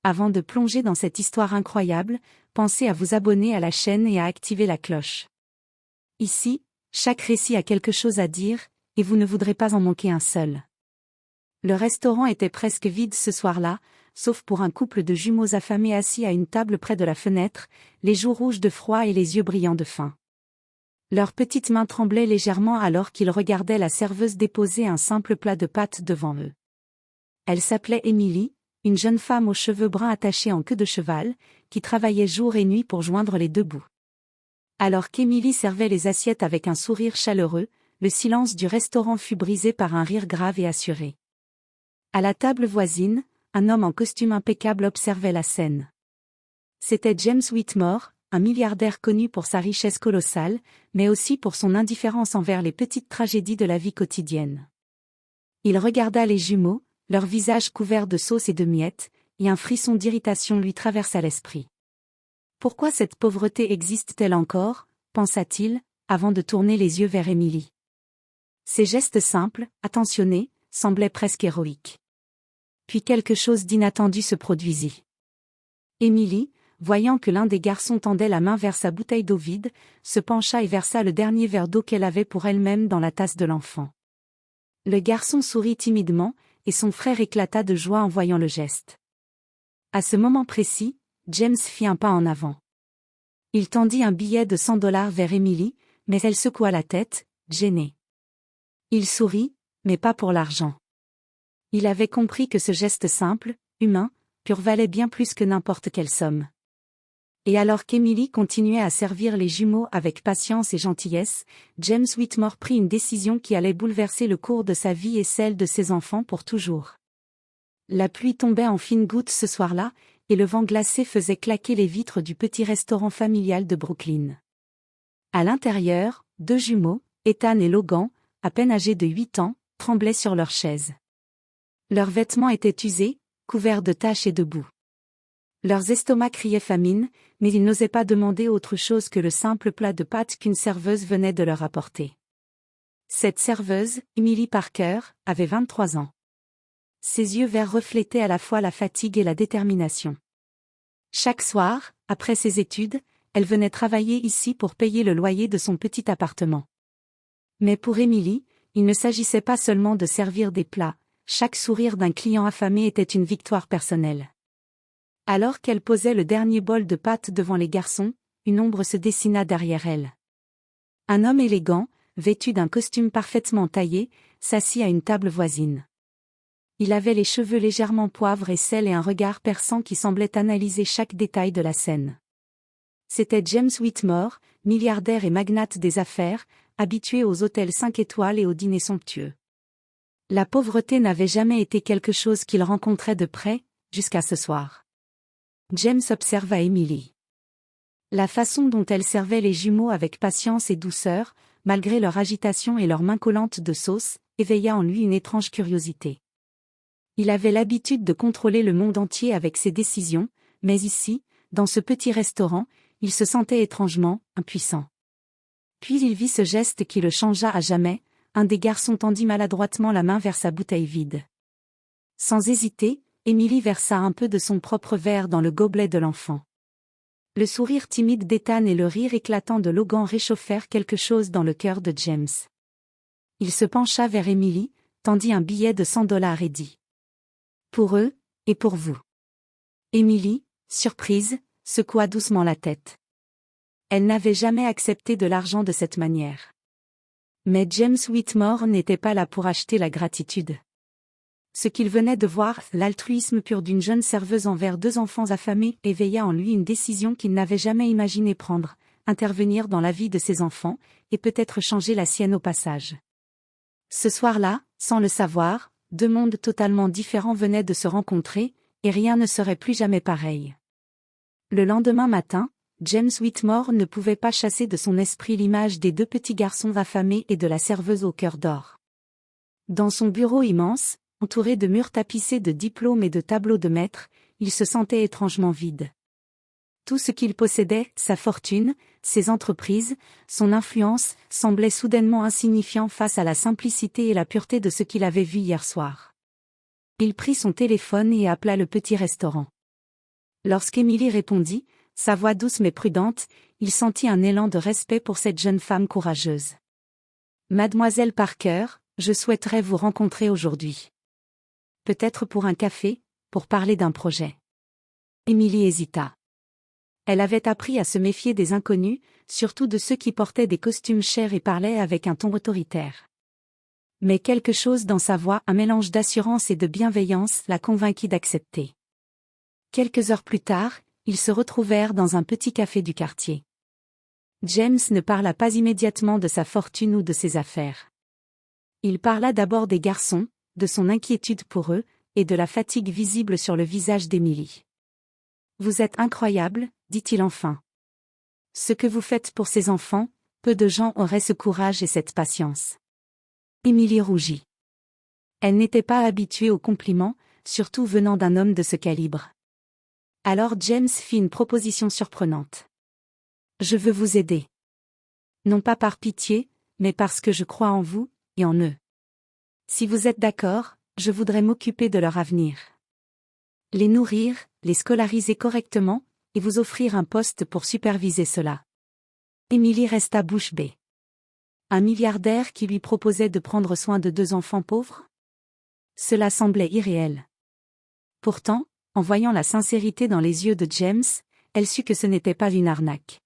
Avant de plonger dans cette histoire incroyable, pensez à vous abonner à la chaîne et à activer la cloche. Ici, chaque récit a quelque chose à dire, et vous ne voudrez pas en manquer un seul. Le restaurant était presque vide ce soir-là, sauf pour un couple de jumeaux affamés assis à une table près de la fenêtre, les joues rouges de froid et les yeux brillants de faim. Leurs petites mains tremblaient légèrement alors qu'ils regardaient la serveuse déposer un simple plat de pâtes devant eux. Elle s'appelait Emily, une jeune femme aux cheveux bruns attachés en queue de cheval, qui travaillait jour et nuit pour joindre les deux bouts. Alors qu'Emily servait les assiettes avec un sourire chaleureux, le silence du restaurant fut brisé par un rire grave et assuré. À la table voisine, un homme en costume impeccable observait la scène. C'était James Whitmore, un milliardaire connu pour sa richesse colossale, mais aussi pour son indifférence envers les petites tragédies de la vie quotidienne. Il regarda les jumeaux, leurs visages couverts de sauce et de miettes, et un frisson d'irritation lui traversa l'esprit. Pourquoi cette pauvreté existe-t-elle encore, pensa-t-il, avant de tourner les yeux vers Emily. Ses gestes simples, attentionnés, semblaient presque héroïques. Puis quelque chose d'inattendu se produisit. Emily, voyant que l'un des garçons tendait la main vers sa bouteille d'eau vide, se pencha et versa le dernier verre d'eau qu'elle avait pour elle-même dans la tasse de l'enfant. Le garçon sourit timidement, et son frère éclata de joie en voyant le geste. À ce moment précis, James fit un pas en avant. Il tendit un billet de $100 vers Emily, mais elle secoua la tête, gênée. Il sourit, mais pas pour l'argent. Il avait compris que ce geste simple, humain, pur valait bien plus que n'importe quelle somme. Et alors qu'Emily continuait à servir les jumeaux avec patience et gentillesse, James Whitmore prit une décision qui allait bouleverser le cours de sa vie et celle de ses enfants pour toujours. La pluie tombait en fines gouttes ce soir-là, et le vent glacé faisait claquer les vitres du petit restaurant familial de Brooklyn. À l'intérieur, deux jumeaux, Ethan et Logan, à peine âgés de 8 ans, tremblaient sur leurs chaises. Leurs vêtements étaient usés, couverts de taches et de boue. Leurs estomacs criaient famine, mais ils n'osaient pas demander autre chose que le simple plat de pâtes qu'une serveuse venait de leur apporter. Cette serveuse, Emily Parker, avait 23 ans. Ses yeux verts reflétaient à la fois la fatigue et la détermination. Chaque soir, après ses études, elle venait travailler ici pour payer le loyer de son petit appartement. Mais pour Emily, il ne s'agissait pas seulement de servir des plats, chaque sourire d'un client affamé était une victoire personnelle. Alors qu'elle posait le dernier bol de pâtes devant les garçons, une ombre se dessina derrière elle. Un homme élégant, vêtu d'un costume parfaitement taillé, s'assit à une table voisine. Il avait les cheveux légèrement poivre et sel et un regard perçant qui semblait analyser chaque détail de la scène. C'était James Whitmore, milliardaire et magnate des affaires, habitué aux hôtels 5 étoiles et aux dîners somptueux. La pauvreté n'avait jamais été quelque chose qu'il rencontrait de près, jusqu'à ce soir. James observa Emily. La façon dont elle servait les jumeaux avec patience et douceur, malgré leur agitation et leurs mains collantes de sauce, éveilla en lui une étrange curiosité. Il avait l'habitude de contrôler le monde entier avec ses décisions, mais ici, dans ce petit restaurant, il se sentait étrangement impuissant. Puis il vit ce geste qui le changea à jamais, un des garçons tendit maladroitement la main vers sa bouteille vide. Sans hésiter, Emily versa un peu de son propre verre dans le gobelet de l'enfant. Le sourire timide d'Ethan et le rire éclatant de Logan réchauffèrent quelque chose dans le cœur de James. Il se pencha vers Emily, tendit un billet de $100 et dit. Pour eux, et pour vous. Emily, surprise, secoua doucement la tête. Elle n'avait jamais accepté de l'argent de cette manière. Mais James Whitmore n'était pas là pour acheter la gratitude. Ce qu'il venait de voir, l'altruisme pur d'une jeune serveuse envers deux enfants affamés, éveilla en lui une décision qu'il n'avait jamais imaginé prendre, intervenir dans la vie de ses enfants, et peut-être changer la sienne au passage. Ce soir-là, sans le savoir, deux mondes totalement différents venaient de se rencontrer, et rien ne serait plus jamais pareil. Le lendemain matin, James Whitmore ne pouvait pas chasser de son esprit l'image des deux petits garçons affamés et de la serveuse au cœur d'or. Dans son bureau immense, entouré de murs tapissés de diplômes et de tableaux de maître, il se sentait étrangement vide. Tout ce qu'il possédait, sa fortune, ses entreprises, son influence, semblait soudainement insignifiant face à la simplicité et la pureté de ce qu'il avait vu hier soir. Il prit son téléphone et appela le petit restaurant. Lorsqu'Émilie répondit, sa voix douce mais prudente, il sentit un élan de respect pour cette jeune femme courageuse. Mademoiselle Parker, je souhaiterais vous rencontrer aujourd'hui. Peut-être pour un café, pour parler d'un projet. Émilie hésita. Elle avait appris à se méfier des inconnus, surtout de ceux qui portaient des costumes chers et parlaient avec un ton autoritaire. Mais quelque chose dans sa voix, un mélange d'assurance et de bienveillance, la convainquit d'accepter. Quelques heures plus tard, ils se retrouvèrent dans un petit café du quartier. James ne parla pas immédiatement de sa fortune ou de ses affaires. Il parla d'abord des garçons, de son inquiétude pour eux, et de la fatigue visible sur le visage d'Émilie. « Vous êtes incroyable, dit-il enfin. Ce que vous faites pour ces enfants, peu de gens auraient ce courage et cette patience. » Émilie rougit. Elle n'était pas habituée aux compliments, surtout venant d'un homme de ce calibre. Alors James fit une proposition surprenante. « Je veux vous aider. Non pas par pitié, mais parce que je crois en vous, et en eux. Si vous êtes d'accord, je voudrais m'occuper de leur avenir. Les nourrir, les scolariser correctement, et vous offrir un poste pour superviser cela. » Émilie resta bouche bée. Un milliardaire qui lui proposait de prendre soin de 2 enfants pauvres? Cela semblait irréel. Pourtant, en voyant la sincérité dans les yeux de James, elle sut que ce n'était pas une arnaque.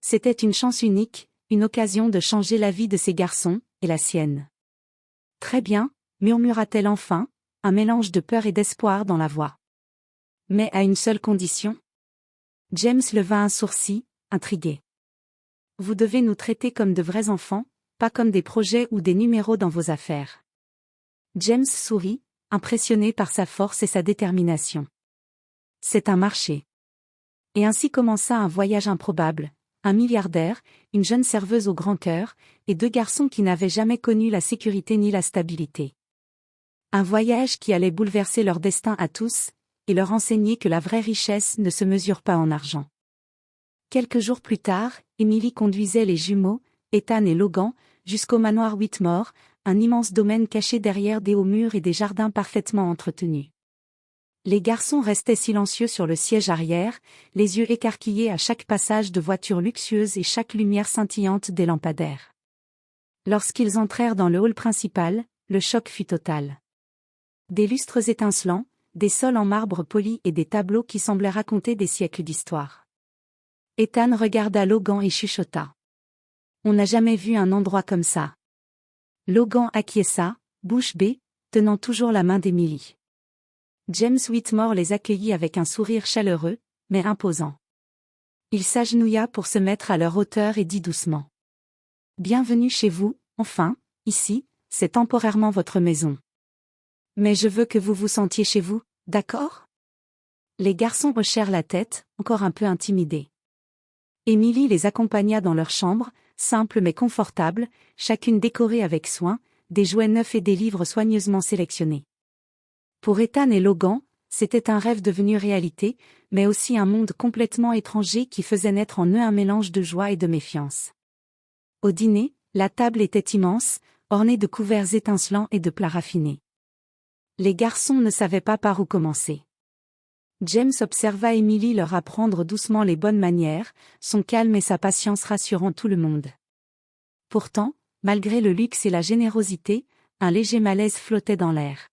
C'était une chance unique, une occasion de changer la vie de ces garçons, et la sienne. « Très bien, » murmura-t-elle enfin, un mélange de peur et d'espoir dans la voix. « Mais à une seule condition. » James leva un sourcil, intrigué. « Vous devez nous traiter comme de vrais enfants, pas comme des projets ou des numéros dans vos affaires. » James sourit, impressionné par sa force et sa détermination. « C'est un marché. » Et ainsi commença un voyage improbable, un milliardaire, une jeune serveuse au grand cœur, et 2 garçons qui n'avaient jamais connu la sécurité ni la stabilité. Un voyage qui allait bouleverser leur destin à tous, et leur enseigner que la vraie richesse ne se mesure pas en argent. Quelques jours plus tard, Émilie conduisait les jumeaux, Ethan et Logan, jusqu'au manoir Whitmore, un immense domaine caché derrière des hauts murs et des jardins parfaitement entretenus. Les garçons restaient silencieux sur le siège arrière, les yeux écarquillés à chaque passage de voiture luxueuse et chaque lumière scintillante des lampadaires. Lorsqu'ils entrèrent dans le hall principal, le choc fut total. Des lustres étincelants, des sols en marbre poli et des tableaux qui semblaient raconter des siècles d'histoire. Ethan regarda Logan et chuchota. « On n'a jamais vu un endroit comme ça. » Logan acquiesça, bouche bée, tenant toujours la main d'Émilie. James Whitmore les accueillit avec un sourire chaleureux, mais imposant. Il s'agenouilla pour se mettre à leur hauteur et dit doucement. « Bienvenue chez vous, enfin, ici, c'est temporairement votre maison. Mais je veux que vous vous sentiez chez vous, d'accord ?» Les garçons hochèrent la tête, encore un peu intimidés. Émilie les accompagna dans leur chambre, simple mais confortable, chacune décorée avec soin, des jouets neufs et des livres soigneusement sélectionnés. Pour Ethan et Logan, c'était un rêve devenu réalité, mais aussi un monde complètement étranger qui faisait naître en eux un mélange de joie et de méfiance. Au dîner, la table était immense, ornée de couverts étincelants et de plats raffinés. Les garçons ne savaient pas par où commencer. James observa Émilie leur apprendre doucement les bonnes manières, son calme et sa patience rassurant tout le monde. Pourtant, malgré le luxe et la générosité, un léger malaise flottait dans l'air.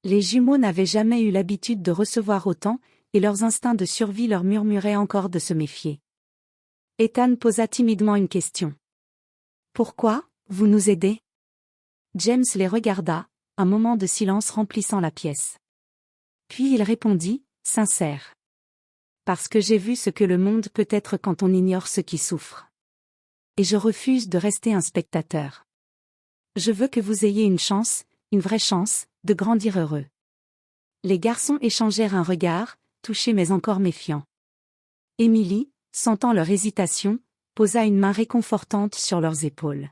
Les jumeaux n'avaient jamais eu l'habitude de recevoir autant, et leurs instincts de survie leur murmuraient encore de se méfier. Ethan posa timidement une question. « Pourquoi, vous nous aidez ?» James les regarda, un moment de silence remplissant la pièce. Puis il répondit, sincère. « Parce que j'ai vu ce que le monde peut être quand on ignore ceux qui souffrent. Et je refuse de rester un spectateur. Je veux que vous ayez une chance, une vraie chance, de grandir heureux. » Les garçons échangèrent un regard, touché mais encore méfiant. Émilie, sentant leur hésitation, posa une main réconfortante sur leurs épaules.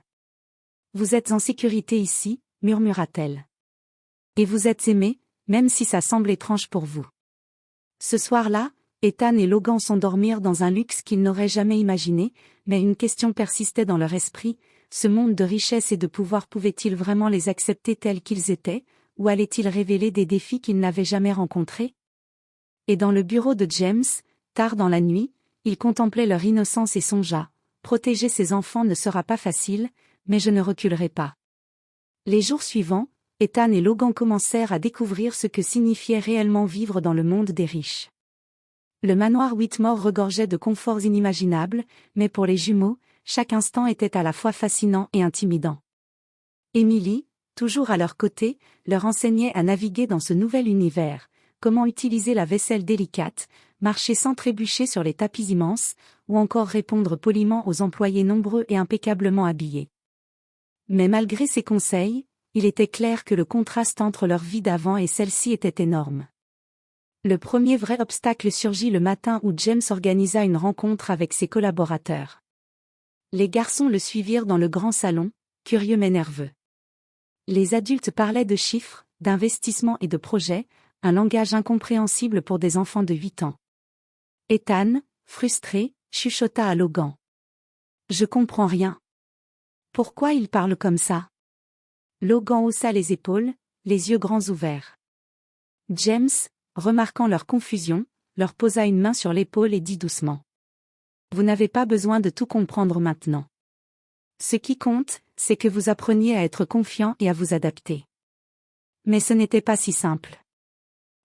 « Vous êtes en sécurité ici, » murmura-t-elle. « Et vous êtes aimés, même si ça semble étrange pour vous. » Ce soir-là, Ethan et Logan s'endormirent dans un luxe qu'ils n'auraient jamais imaginé, mais une question persistait dans leur esprit, ce monde de richesse et de pouvoir pouvait-il vraiment les accepter tels qu'ils étaient, ou allait-il révéler des défis qu'ils n'avaient jamais rencontrés? Et dans le bureau de James, tard dans la nuit, il contemplait leur innocence et songea: protéger ses enfants ne sera pas facile, mais je ne reculerai pas. Les jours suivants, Ethan et Logan commencèrent à découvrir ce que signifiait réellement vivre dans le monde des riches. Le manoir Whitmore regorgeait de conforts inimaginables, mais pour les jumeaux, chaque instant était à la fois fascinant et intimidant. Emily, toujours à leur côté, leur enseignait à naviguer dans ce nouvel univers, comment utiliser la vaisselle délicate, marcher sans trébucher sur les tapis immenses, ou encore répondre poliment aux employés nombreux et impeccablement habillés. Mais malgré ces conseils, il était clair que le contraste entre leur vie d'avant et celle-ci était énorme. Le premier vrai obstacle surgit le matin où James organisa une rencontre avec ses collaborateurs. Les garçons le suivirent dans le grand salon, curieux mais nerveux. Les adultes parlaient de chiffres, d'investissements et de projets, un langage incompréhensible pour des enfants de 8 ans. Ethan, frustré, chuchota à Logan: « Je comprends rien. Pourquoi ils parlent comme ça ?» Logan haussa les épaules, les yeux grands ouverts. James, remarquant leur confusion, leur posa une main sur l'épaule et dit doucement: « Vous n'avez pas besoin de tout comprendre maintenant. Ce qui compte, c'est que vous appreniez à être confiant et à vous adapter. » Mais ce n'était pas si simple.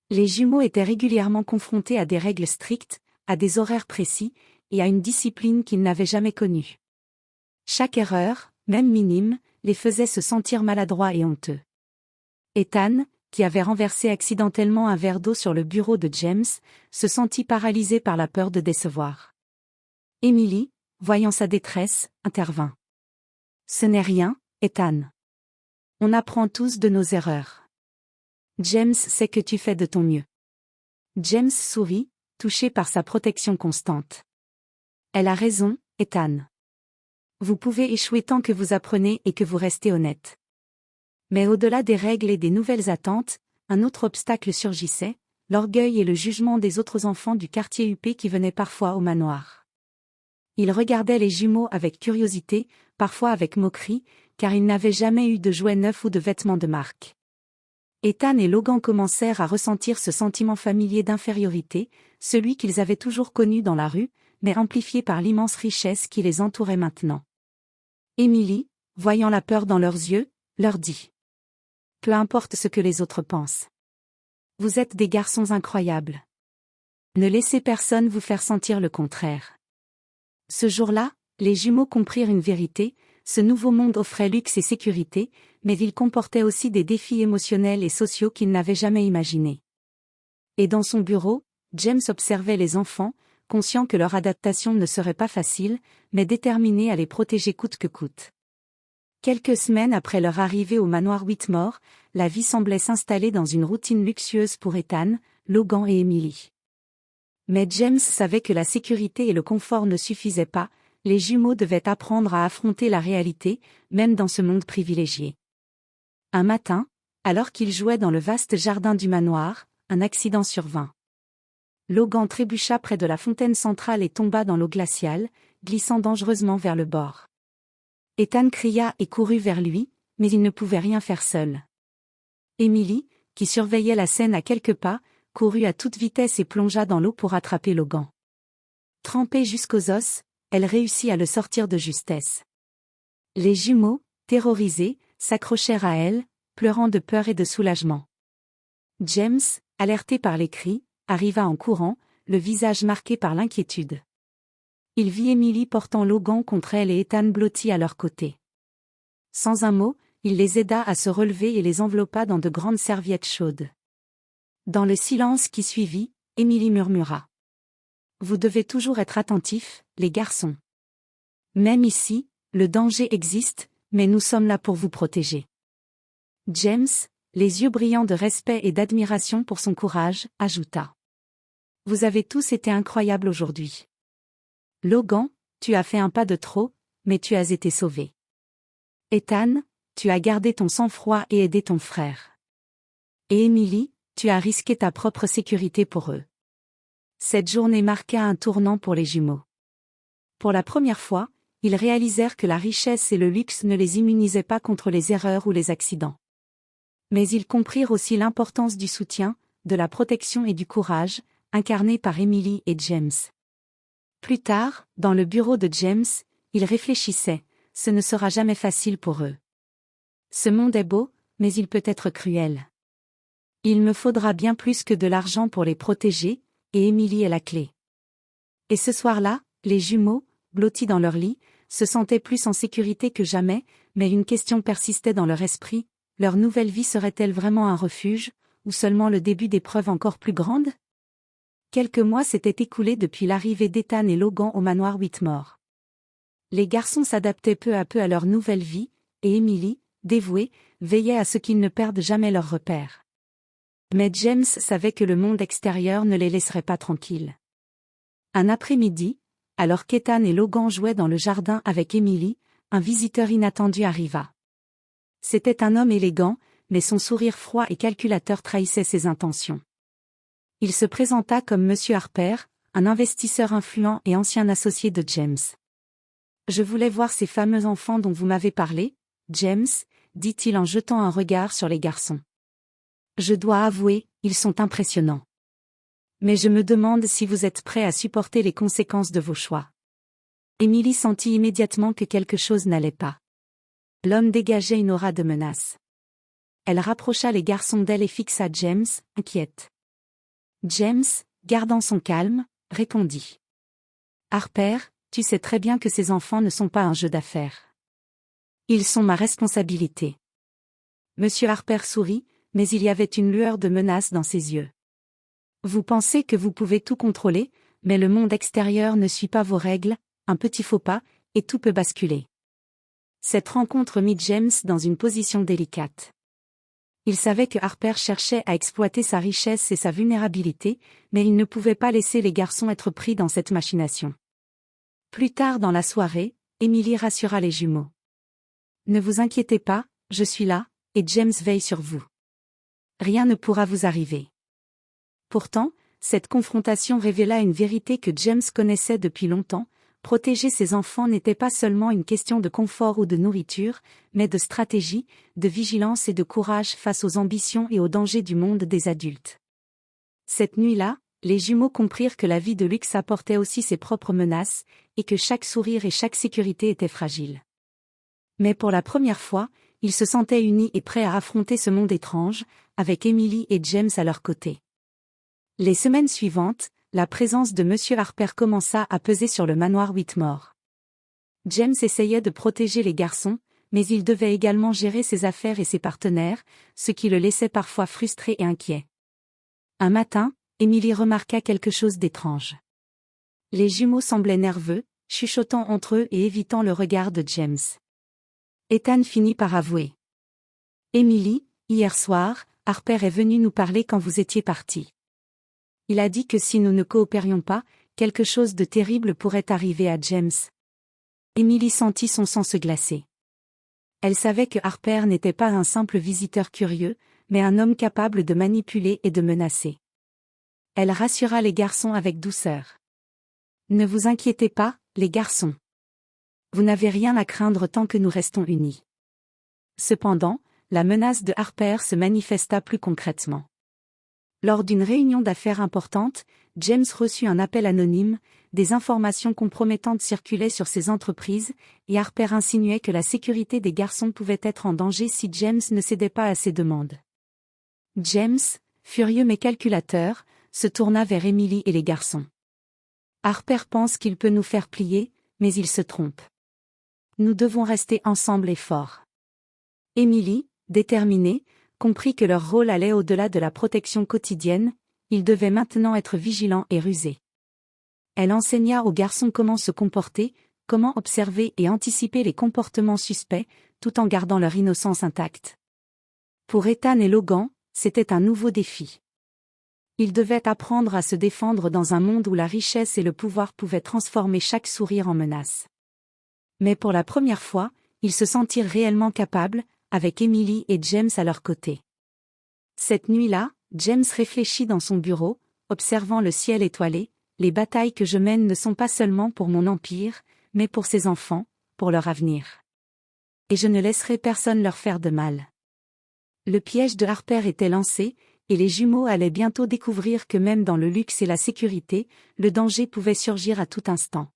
Les jumeaux étaient régulièrement confrontés à des règles strictes, à des horaires précis, et à une discipline qu'ils n'avaient jamais connue. Chaque erreur, même minime, les faisait se sentir maladroits et honteux. Ethan, qui avait renversé accidentellement un verre d'eau sur le bureau de James, se sentit paralysé par la peur de décevoir. Emily, voyant sa détresse, intervint. « Ce n'est rien, Ethan. On apprend tous de nos erreurs. James sait que tu fais de ton mieux. » James sourit, touché par sa protection constante. « Elle a raison, Ethan. Vous pouvez échouer tant que vous apprenez et que vous restez honnête. » Mais au-delà des règles et des nouvelles attentes, un autre obstacle surgissait, l'orgueil et le jugement des autres enfants du quartier huppé qui venaient parfois au manoir. Ils regardaient les jumeaux avec curiosité, parfois avec moquerie, car ils n'avaient jamais eu de jouets neufs ou de vêtements de marque. Ethan et Logan commencèrent à ressentir ce sentiment familier d'infériorité, celui qu'ils avaient toujours connu dans la rue, mais amplifié par l'immense richesse qui les entourait maintenant. Emily, voyant la peur dans leurs yeux, leur dit: « Peu importe ce que les autres pensent. Vous êtes des garçons incroyables. Ne laissez personne vous faire sentir le contraire. » Ce jour-là, les jumeaux comprirent une vérité: ce nouveau monde offrait luxe et sécurité, mais il comportait aussi des défis émotionnels et sociaux qu'ils n'avaient jamais imaginés. Et dans son bureau, James observait les enfants, conscient que leur adaptation ne serait pas facile, mais déterminé à les protéger coûte que coûte. Quelques semaines après leur arrivée au manoir Whitmore, la vie semblait s'installer dans une routine luxueuse pour Ethan, Logan et Emily. Mais James savait que la sécurité et le confort ne suffisaient pas, les jumeaux devaient apprendre à affronter la réalité, même dans ce monde privilégié. Un matin, alors qu'ils jouaient dans le vaste jardin du manoir, un accident survint. Logan trébucha près de la fontaine centrale et tomba dans l'eau glaciale, glissant dangereusement vers le bord. Ethan cria et courut vers lui, mais il ne pouvait rien faire seul. Emily, qui surveillait la scène à quelques pas, courut à toute vitesse et plongea dans l'eau pour attraper Logan. Trempée jusqu'aux os, elle réussit à le sortir de justesse. Les jumeaux, terrorisés, s'accrochèrent à elle, pleurant de peur et de soulagement. James, alerté par les cris, arriva en courant, le visage marqué par l'inquiétude. Il vit Emily portant Logan contre elle et Ethan blotti à leur côté. Sans un mot, il les aida à se relever et les enveloppa dans de grandes serviettes chaudes. Dans le silence qui suivit, Emily murmura: « Vous devez toujours être attentifs, les garçons. Même ici, le danger existe, mais nous sommes là pour vous protéger. » James, les yeux brillants de respect et d'admiration pour son courage, ajouta: « Vous avez tous été incroyables aujourd'hui. Logan, tu as fait un pas de trop, mais tu as été sauvé. Ethan, tu as gardé ton sang-froid et aidé ton frère. Et Emily, tu as risqué ta propre sécurité pour eux. » Cette journée marqua un tournant pour les jumeaux. Pour la première fois, ils réalisèrent que la richesse et le luxe ne les immunisaient pas contre les erreurs ou les accidents. Mais ils comprirent aussi l'importance du soutien, de la protection et du courage, incarné par Emily et James. Plus tard, dans le bureau de James, il réfléchissait, ce ne sera jamais facile pour eux. Ce monde est beau, mais il peut être cruel. Il me faudra bien plus que de l'argent pour les protéger, et Emily est la clé. Et ce soir-là, les jumeaux, blottis dans leur lit, se sentaient plus en sécurité que jamais, mais une question persistait dans leur esprit, leur nouvelle vie serait-elle vraiment un refuge, ou seulement le début d'épreuves encore plus grandes? Quelques mois s'étaient écoulés depuis l'arrivée d'Ethan et Logan au manoir Whitmore. Les garçons s'adaptaient peu à peu à leur nouvelle vie, et Emily, dévouée, veillait à ce qu'ils ne perdent jamais leurs repères. Mais James savait que le monde extérieur ne les laisserait pas tranquilles. Un après-midi, alors qu'Ethan et Logan jouaient dans le jardin avec Emily, un visiteur inattendu arriva. C'était un homme élégant, mais son sourire froid et calculateur trahissait ses intentions. Il se présenta comme Monsieur Harper, un investisseur influent et ancien associé de James. « Je voulais voir ces fameux enfants dont vous m'avez parlé, James, » dit-il en jetant un regard sur les garçons. « Je dois avouer, ils sont impressionnants. Mais je me demande si vous êtes prêt à supporter les conséquences de vos choix. » Emily sentit immédiatement que quelque chose n'allait pas. L'homme dégageait une aura de menace. Elle rapprocha les garçons d'elle et fixa James, inquiète. James, gardant son calme, répondit. « Harper, tu sais très bien que ces enfants ne sont pas un jeu d'affaires. Ils sont ma responsabilité. » Monsieur Harper sourit, mais il y avait une lueur de menace dans ses yeux. « Vous pensez que vous pouvez tout contrôler, mais le monde extérieur ne suit pas vos règles, un petit faux pas, et tout peut basculer. » Cette rencontre mit James dans une position délicate. Il savait que Harper cherchait à exploiter sa richesse et sa vulnérabilité, mais il ne pouvait pas laisser les garçons être pris dans cette machination. Plus tard dans la soirée, Emily rassura les jumeaux. « Ne vous inquiétez pas, je suis là, et James veille sur vous. Rien ne pourra vous arriver. » Pourtant, cette confrontation révéla une vérité que James connaissait depuis longtemps. Protéger ses enfants n'était pas seulement une question de confort ou de nourriture, mais de stratégie, de vigilance et de courage face aux ambitions et aux dangers du monde des adultes. Cette nuit-là, les jumeaux comprirent que la vie de luxe apportait aussi ses propres menaces, et que chaque sourire et chaque sécurité étaient fragiles. Mais pour la première fois, ils se sentaient unis et prêts à affronter ce monde étrange, avec Emily et James à leur côté. Les semaines suivantes, la présence de Monsieur Harper commença à peser sur le manoir Whitmore. James essayait de protéger les garçons, mais il devait également gérer ses affaires et ses partenaires, ce qui le laissait parfois frustré et inquiet. Un matin, Emily remarqua quelque chose d'étrange. Les jumeaux semblaient nerveux, chuchotant entre eux et évitant le regard de James. Ethan finit par avouer. « Emily, hier soir, Harper est venu nous parler quand vous étiez partis. Il a dit que si nous ne coopérions pas, quelque chose de terrible pourrait arriver à James. » Emily sentit son sang se glacer. Elle savait que Harper n'était pas un simple visiteur curieux, mais un homme capable de manipuler et de menacer. Elle rassura les garçons avec douceur. « Ne vous inquiétez pas, les garçons. Vous n'avez rien à craindre tant que nous restons unis. » Cependant, la menace de Harper se manifesta plus concrètement. Lors d'une réunion d'affaires importante, James reçut un appel anonyme, des informations compromettantes circulaient sur ses entreprises, et Harper insinuait que la sécurité des garçons pouvait être en danger si James ne cédait pas à ses demandes. James, furieux mais calculateur, se tourna vers Emily et les garçons. « Harper pense qu'il peut nous faire plier, mais il se trompe. Nous devons rester ensemble et forts. » Emily, déterminée, comprit que leur rôle allait au-delà de la protection quotidienne, ils devaient maintenant être vigilants et rusés. Elle enseigna aux garçons comment se comporter, comment observer et anticiper les comportements suspects, tout en gardant leur innocence intacte. Pour Ethan et Logan, c'était un nouveau défi. Ils devaient apprendre à se défendre dans un monde où la richesse et le pouvoir pouvaient transformer chaque sourire en menace. Mais pour la première fois, ils se sentirent réellement capables, avec Emily et James à leur côté. Cette nuit-là, James réfléchit dans son bureau, observant le ciel étoilé. « Les batailles que je mène ne sont pas seulement pour mon empire, mais pour ses enfants, pour leur avenir. Et je ne laisserai personne leur faire de mal. » Le piège de Harper était lancé, et les jumeaux allaient bientôt découvrir que même dans le luxe et la sécurité, le danger pouvait surgir à tout instant.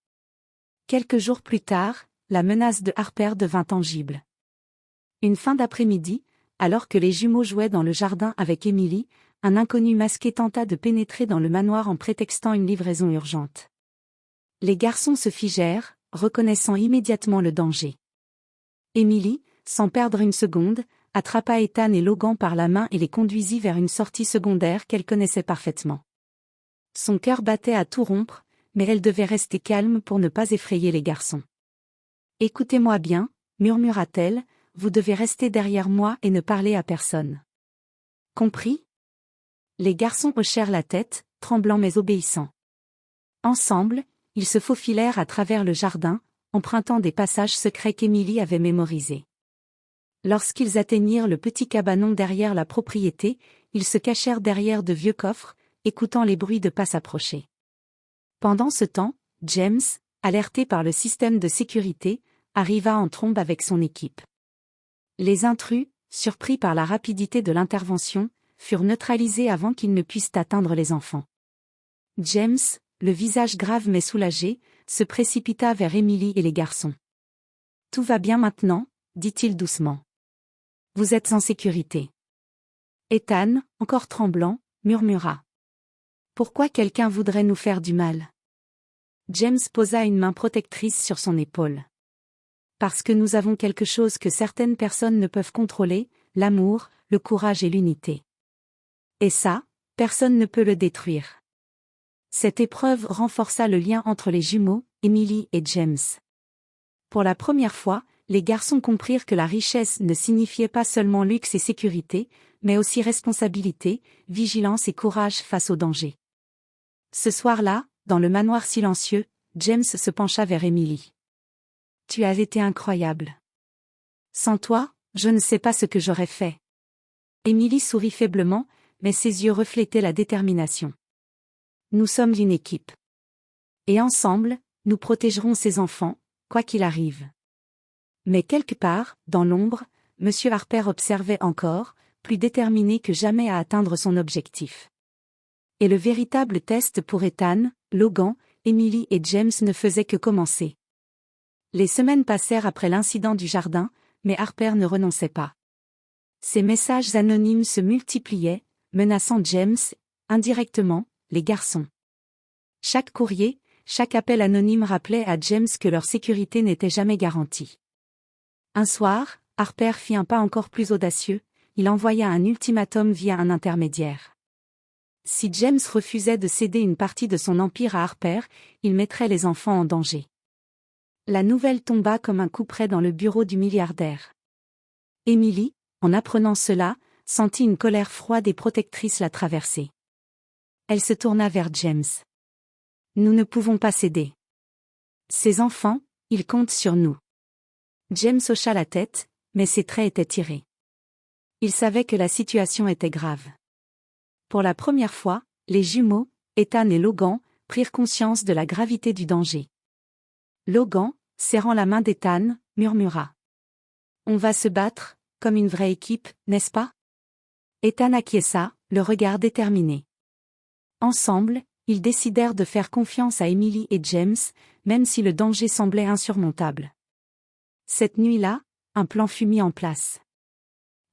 Quelques jours plus tard, la menace de Harper devint tangible. Une fin d'après-midi, alors que les jumeaux jouaient dans le jardin avec Emily, un inconnu masqué tenta de pénétrer dans le manoir en prétextant une livraison urgente. Les garçons se figèrent, reconnaissant immédiatement le danger. Emily, sans perdre une seconde, attrapa Ethan et Logan par la main et les conduisit vers une sortie secondaire qu'elle connaissait parfaitement. Son cœur battait à tout rompre, mais elle devait rester calme pour ne pas effrayer les garçons. « Écoutez-moi bien, murmura-t-elle, vous devez rester derrière moi et ne parler à personne. » Compris ? Les garçons hochèrent la tête, tremblants mais obéissants. Ensemble, ils se faufilèrent à travers le jardin, empruntant des passages secrets qu'Emily avait mémorisés. Lorsqu'ils atteignirent le petit cabanon derrière la propriété, ils se cachèrent derrière de vieux coffres, écoutant les bruits de pas s'approcher. Pendant ce temps, James, alerté par le système de sécurité, arriva en trombe avec son équipe. Les intrus, surpris par la rapidité de l'intervention, furent neutralisés avant qu'ils ne puissent atteindre les enfants. James, le visage grave mais soulagé, se précipita vers Emily et les garçons. « Tout va bien maintenant » dit-il doucement. « Vous êtes en sécurité. » Ethan, encore tremblant, murmura. « Pourquoi quelqu'un voudrait nous faire du mal ?» James posa une main protectrice sur son épaule. « Parce que nous avons quelque chose que certaines personnes ne peuvent contrôler, l'amour, le courage et l'unité. Et ça, personne ne peut le détruire. » Cette épreuve renforça le lien entre les jumeaux, Emily et James. Pour la première fois, les garçons comprirent que la richesse ne signifiait pas seulement luxe et sécurité, mais aussi responsabilité, vigilance et courage face au danger. Ce soir-là, dans le manoir silencieux, James se pencha vers Emily. « Tu as été incroyable. Sans toi, je ne sais pas ce que j'aurais fait. » Emily sourit faiblement, mais ses yeux reflétaient la détermination. « Nous sommes une équipe. Et ensemble, nous protégerons ces enfants, quoi qu'il arrive. » Mais quelque part, dans l'ombre, M. Harper observait encore, plus déterminé que jamais à atteindre son objectif. Et le véritable test pour Ethan, Logan, Emily et James ne faisait que commencer. Les semaines passèrent après l'incident du jardin, mais Harper ne renonçait pas. Ses messages anonymes se multipliaient, menaçant James, indirectement, les garçons. Chaque courrier, chaque appel anonyme rappelait à James que leur sécurité n'était jamais garantie. Un soir, Harper fit un pas encore plus audacieux, il envoya un ultimatum via un intermédiaire. Si James refusait de céder une partie de son empire à Harper, il mettrait les enfants en danger. La nouvelle tomba comme un coup près dans le bureau du milliardaire. Emily, en apprenant cela, sentit une colère froide et protectrice la traverser. Elle se tourna vers James. « Nous ne pouvons pas céder. Ces enfants, ils comptent sur nous. » James hocha la tête, mais ses traits étaient tirés. Il savait que la situation était grave. Pour la première fois, les jumeaux, Ethan et Logan, prirent conscience de la gravité du danger. Logan, serrant la main d'Ethan, murmura. « On va se battre, comme une vraie équipe, n'est-ce pas ?» Ethan acquiesça, le regard déterminé. Ensemble, ils décidèrent de faire confiance à Emily et James, même si le danger semblait insurmontable. Cette nuit-là, un plan fut mis en place.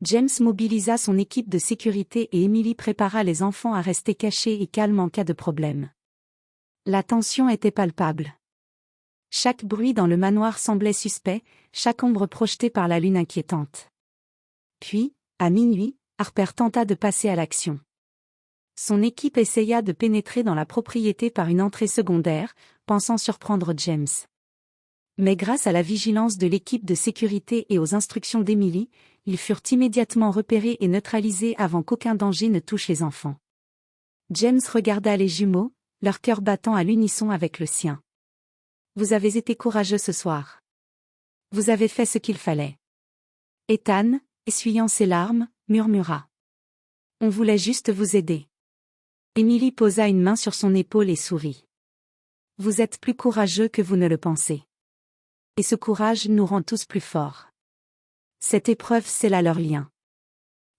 James mobilisa son équipe de sécurité et Emily prépara les enfants à rester cachés et calmes en cas de problème. La tension était palpable. Chaque bruit dans le manoir semblait suspect, chaque ombre projetée par la lune inquiétante. Puis, à minuit, Harper tenta de passer à l'action. Son équipe essaya de pénétrer dans la propriété par une entrée secondaire, pensant surprendre James. Mais grâce à la vigilance de l'équipe de sécurité et aux instructions d'Emily, ils furent immédiatement repérés et neutralisés avant qu'aucun danger ne touche les enfants. James regarda les jumeaux, leur cœur battant à l'unisson avec le sien. « Vous avez été courageux ce soir. Vous avez fait ce qu'il fallait. » Ethan, essuyant ses larmes, murmura. « On voulait juste vous aider. » Emily posa une main sur son épaule et sourit. « Vous êtes plus courageux que vous ne le pensez. Et ce courage nous rend tous plus forts. » Cette épreuve scella leur lien.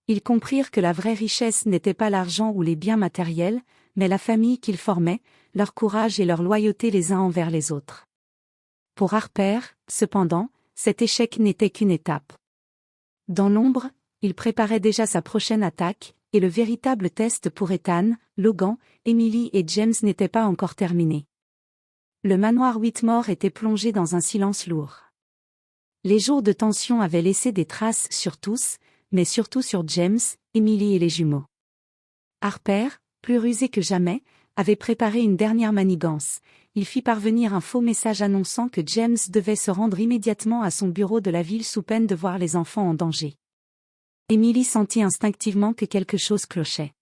Ils comprirent que la vraie richesse n'était pas l'argent ou les biens matériels, mais la famille qu'ils formaient, leur courage et leur loyauté les uns envers les autres. Pour Harper, cependant, cet échec n'était qu'une étape. Dans l'ombre, il préparait déjà sa prochaine attaque, et le véritable test pour Ethan, Logan, Emily et James n'était pas encore terminé. Le manoir Whitmore était plongé dans un silence lourd. Les jours de tension avaient laissé des traces sur tous, mais surtout sur James, Emily et les jumeaux. Harper, plus rusé que jamais, avait préparé une dernière manigance. Il fit parvenir un faux message annonçant que James devait se rendre immédiatement à son bureau de la ville sous peine de voir les enfants en danger. Emily sentit instinctivement que quelque chose clochait.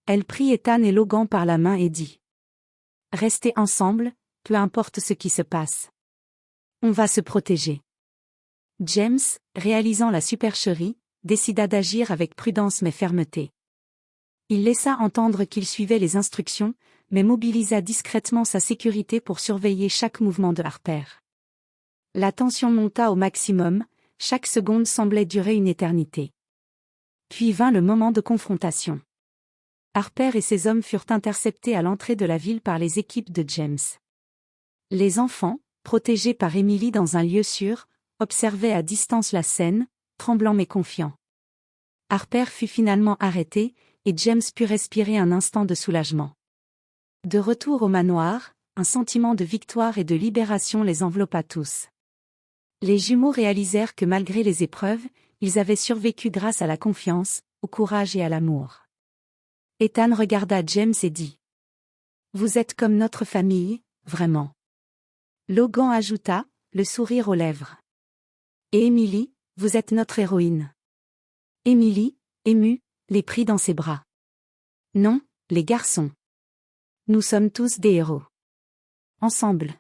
Elle prit Ethan et Logan par la main et dit : « Restez ensemble, peu importe ce qui se passe. On va se protéger. » James, réalisant la supercherie, décida d'agir avec prudence mais fermeté. Il laissa entendre qu'il suivait les instructions, mais mobilisa discrètement sa sécurité pour surveiller chaque mouvement de Harper. La tension monta au maximum, chaque seconde semblait durer une éternité. Puis vint le moment de confrontation. Harper et ses hommes furent interceptés à l'entrée de la ville par les équipes de James. Les enfants, protégés par Emily dans un lieu sûr, observaient à distance la scène, tremblants mais confiants. Harper fut finalement arrêté, et James put respirer un instant de soulagement. De retour au manoir, un sentiment de victoire et de libération les enveloppa tous. Les jumeaux réalisèrent que malgré les épreuves, ils avaient survécu grâce à la confiance, au courage et à l'amour. Ethan regarda James et dit : « Vous êtes comme notre famille, vraiment. » Logan ajouta, le sourire aux lèvres. « Et Emily, vous êtes notre héroïne. » Emily, émue, les prit dans ses bras. « Non, les garçons. Nous sommes tous des héros. Ensemble. »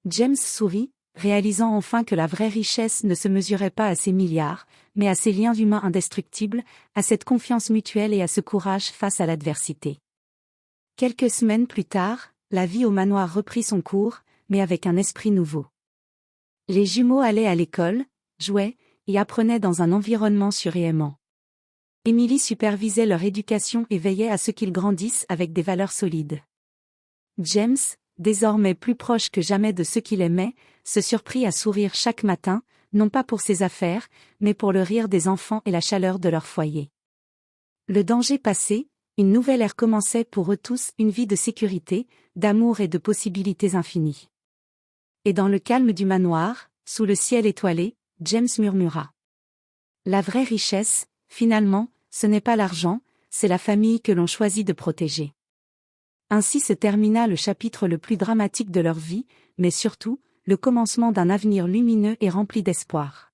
James sourit, réalisant enfin que la vraie richesse ne se mesurait pas à ses milliards, mais à ces liens humains indestructibles, à cette confiance mutuelle et à ce courage face à l'adversité. Quelques semaines plus tard, la vie au manoir reprit son cours, mais avec un esprit nouveau. Les jumeaux allaient à l'école, jouaient, et apprenaient dans un environnement sûr et aimant. Emily supervisait leur éducation et veillait à ce qu'ils grandissent avec des valeurs solides. James, désormais plus proche que jamais de ceux qu'il aimait, se surprit à sourire chaque matin, non pas pour ses affaires, mais pour le rire des enfants et la chaleur de leur foyer. Le danger passé, une nouvelle ère commençait pour eux tous, une vie de sécurité, d'amour et de possibilités infinies. Et dans le calme du manoir, sous le ciel étoilé, James murmura : « La vraie richesse, finalement, ce n'est pas l'argent, c'est la famille que l'on choisit de protéger. » Ainsi se termina le chapitre le plus dramatique de leur vie, mais surtout, le commencement d'un avenir lumineux et rempli d'espoir.